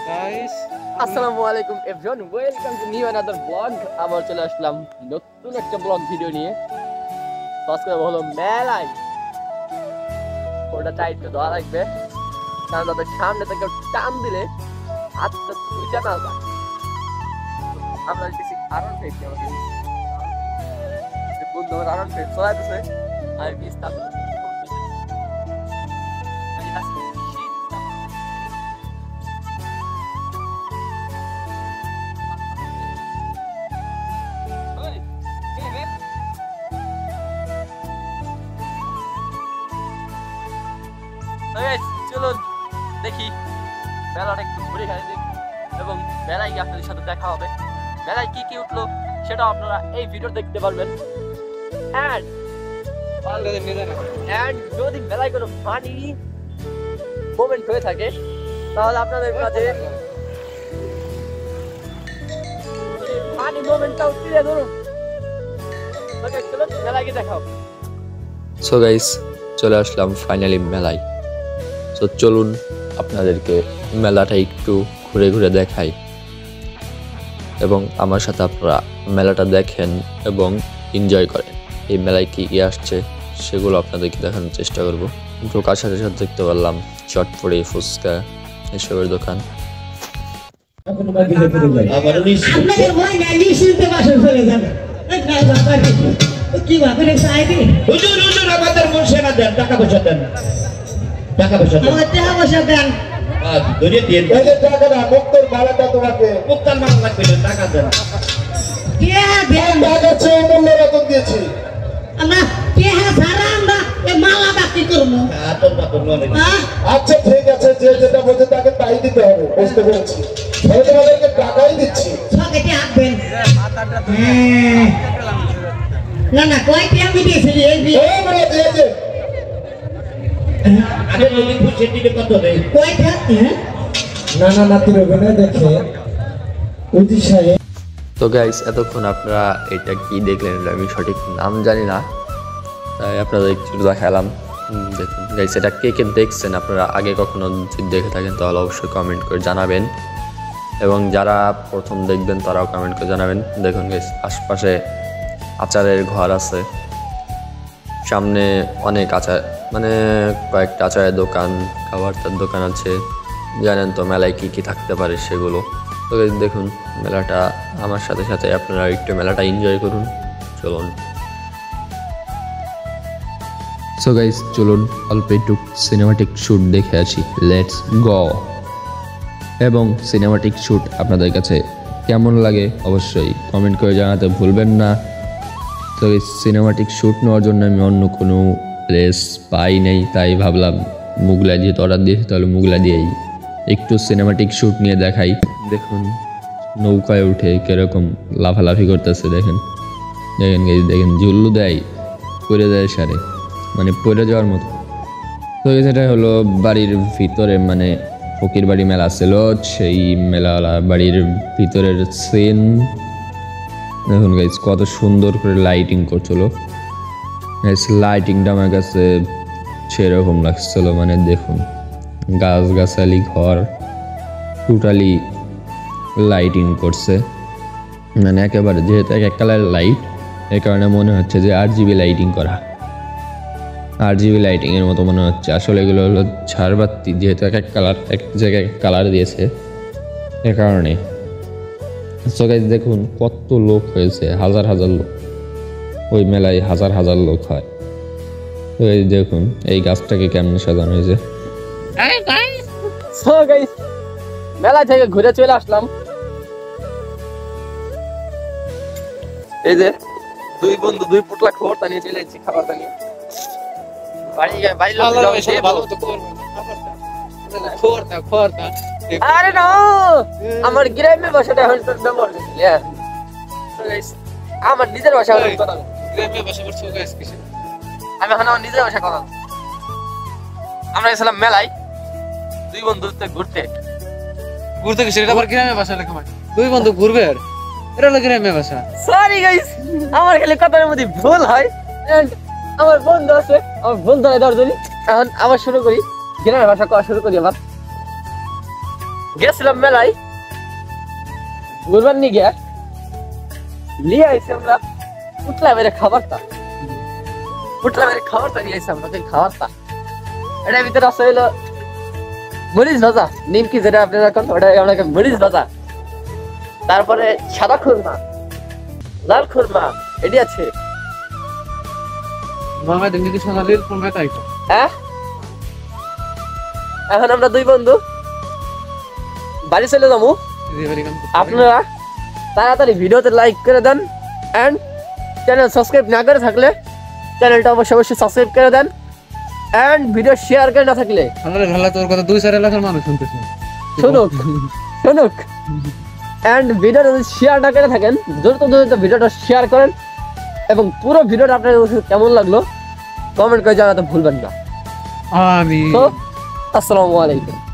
Guys আসসালামু আলাইকুম everyone, welcome to new another blog. আবার চলে আসলাম নতুন একটা ব্লগ ভিডিও নিয়ে। আজকে হলো মেলায়, ওটা টাইট দেওয়া লাগবে, কারণ তাদের সামনে থেকে টান দিলে আত্মা তুইটা না যায়। আমরা কিছু কারণ পেয়েছি, আমাদের বন্ধু আমার কারণ পেয়ে চলাইতেছে। আমি বিস্তার চলুন দেখি মেলাটা একটু ঘুরে খাই এবং মেলায় গিয়ে আপনাদের সাথে দেখা হবে। মেলায় কি কি উঠলো সেটা আপনারা এই ভিডিও দেখতে পারবেন। যদি মেলায় কোনো ফানি মোমেন্ট হয়ে থাকে তাহলে আপনাদের কাছে ফানি মোমেন্টটাও তুলে ধরুন। চলুন মেলায় গিয়ে দেখা হবে। সো গাইস, চলে আসলাম ফাইনালি মেলায়। তো চলুন আপনাদেরকে মেলাটা একটু ঘুরে ঘুরে দেখাই এবং আমার সাথে আপনারা মেলাটা দেখেন এবং এনজয় করেন। এই মেলায় কি কি আসছে সেগুলো আপনাদেরকে দেখানোর চেষ্টা করব। ঢোকার সাথে সাথে দেখতে পারলাম চটপটি, ফুচকা এসবের দোকান। টাকা পয়সা দেন। টাকা না, মুক্তর মালাটা তোমাকে মুক্তার মালা লাগবে, টাকা দেন। রতন দিয়েছি আচ্ছা ঠিক আছে, যে যেটা বলছে তাকে তাই দিতে হবে, বুঝতে পেরেছি। তোমাদেরকে টাকাই দিচ্ছি। না না কয়টি আমি দিয়েছি তো গাইস, এতক্ষণ আপনারা এটা কি দেখলেন আমি সঠিক নাম জানি না, তাই আপনাদের একটু দেখালাম। দেখুন গাইস, এটা কে কে দেখছেন, আপনারা আগে কখনো যদি দেখে থাকেন তাহলে অবশ্যই কমেন্ট করে জানাবেন এবং যারা প্রথম দেখবেন তারাও কমেন্ট করে জানাবেন। দেখুন গাইস, আশপাশে আচারের ঘর আছে, সামনে অনেক আচার মানে কয়েকটা আচারের দোকান, খাবারটার দোকান আছে। জানেন তো মেলায় কি কি থাকতে পারে সেগুলো। তো দেখুন মেলাটা আমার সাথে সাথে আপনারা একটু মেলাটা এনজয় করুন। চলুন সো গাইস, চলুন অল্প একটু সিনেমাটিক শ্যুট দেখে আসি। Let's go. এবং সিনেমাটিক শ্যুট আপনাদের কাছে কেমন লাগে অবশ্যই কমেন্ট করে জানাতে ভুলবেন না। তো এই সিনেমাটিক শ্যুট নেওয়ার জন্য আমি অন্য কোনো প্লেস পাই নেই, তাই ভাবলাম মুগলা যেহেতু অর্ডার দিয়েছি তাহলে মুগলা দিয়েই একটু সিনেমাটিক শ্যুট নিয়ে দেখাই। দেখুন নৌকায় উঠে কীরকম লাফালাফি করতেছে, দেখেন দেখেন গাইস, দেখেন ঝুল্লু দেয়, পড়ে দেয় সারে, মানে পড়ে যাওয়ার মতো। তো সেটা হলো বাড়ির ভিতরে, মানে ফকির বাড়ি মেলা ছিল, সেই মেলাওয়ালা বাড়ির ভিতরের সিন। দেখুন গাইস কত সুন্দর করে লাইটিং করছিল। লাইটিংটা আমার কাছে সেরকম লাগছিল, মানে দেখুন গাছগাছালি, ঘর টোটালি লাইটিং করছে, মানে একেবারে যেহেতু এক কালার লাইট, এই কারণে মনে হচ্ছে যে RGB লাইটিং করা, RGB লাইটিং এর মতো মনে হচ্ছে। আসলে এগুলো হলো ঝাড়বাতি, যেহেতু এক কালার, এক জায়গায় কালার দিয়েছে এ কারণে। সো গাইস দেখুন কত লোক হয়েছে, হাজার হাজার লোক, ওই মেলায় হাজার হাজার লোক হয়। তো এই দেখুন এই গাছটাকে কেমন সাজানো হয়েছে। সো গাইস, মেলা থেকে ঘুরে চলে আসলাম। এই যে দুই বন্ধু দুই পুটলা খবরটা নিয়ে চলে এসেছি, খাবারটা নিয়ে আরে না, আমার গ্রামে ভাষাটা এখন ব্যবহার করছি। আমার নিজের ভাষা কথা, আমি এখন আমার নিজের ভাষা কথা। আমরা গেছিলাম মেলায় দুই বন্ধু ঘুরতে ঘুরতে গেছে, এটা আবার গ্রামের ভাষা লেখা হয়। দুই বন্ধু ঘুরবে, আর এটা হলো গ্রামের ভাষা। সরি গাইস, আমার খালি কথার মধ্যে ভুল হয়। আমার বন্ধু আছে, আমার বন্ধু দরজনী। এখন আবার শুরু করি, গ্রামের ভাষা করা শুরু করি আবার। গেছিলাম মেলায় বুঝবার নি গিয়া লিয়ে আইছি আমরা পুটলা মেরে খাবারটা নিয়ে আইছি আমরা খাবারটা এটার ভিতরে আছে হইলো মরিচ ভাজা নিমকি যেটা আপনারা এখন ওটা আমরা মরিচ ভাজা তারপরে সাদা খুরমা লাল খুরমা এটি আছে মামা তুমি কি সোনালির ফোন বেটা আইছো হ্যাঁ এখন আমরা দুই বন্ধু বাড়ি চলে যাবো আপনারা তাড়াতাড়ি ভিডিওতে লাইক করে দেন এন্ড চ্যানেল সাবস্ক্রাইব না করে থাকলে চ্যানেলটা অবশ্যই সাবস্ক্রাইব করে দেন এন্ড ভিডিও শেয়ার করে না থাকলে আমাদের ভালো তোর কথা 2-4 এলাকার মানুষ শুনতেছে শুনুক এন্ড ভিডিও যদি শেয়ার না করে থাকেন দ্রুত ভিডিওটা শেয়ার করেন এবং পুরো ভিডিওটা আপনাদের কেমন লাগলো কমেন্ট করে জানাতে ভুলবেন না আমি তো আসসালামু আলাইকুম